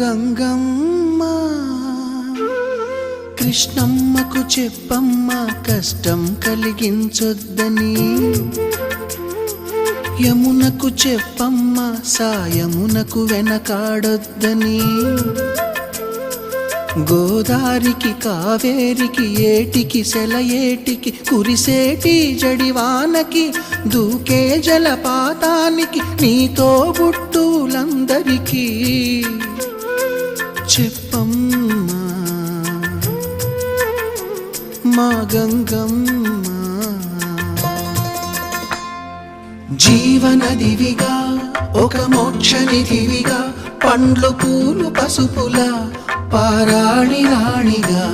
గంగమ్మ కృష్ణమ్మకు చెప్పమ్మ కష్టం కలిగించొద్దని, యమునకు చెప్పమ్మ సాయమునకు వెనకాడొద్దని, గోదారికి కావేరికి ఏటికి సెలయేటికి కురిసేటి జడివానకి దూకే జలపాతానికి నీతో బుట్టులందరికీ చెప్పమ్మా మా గంగమ్మ. జీవనదివిగా ఒక మోక్షనిధివిగా పండ్లు పూలు పసుపుల పారాణి రాణిగా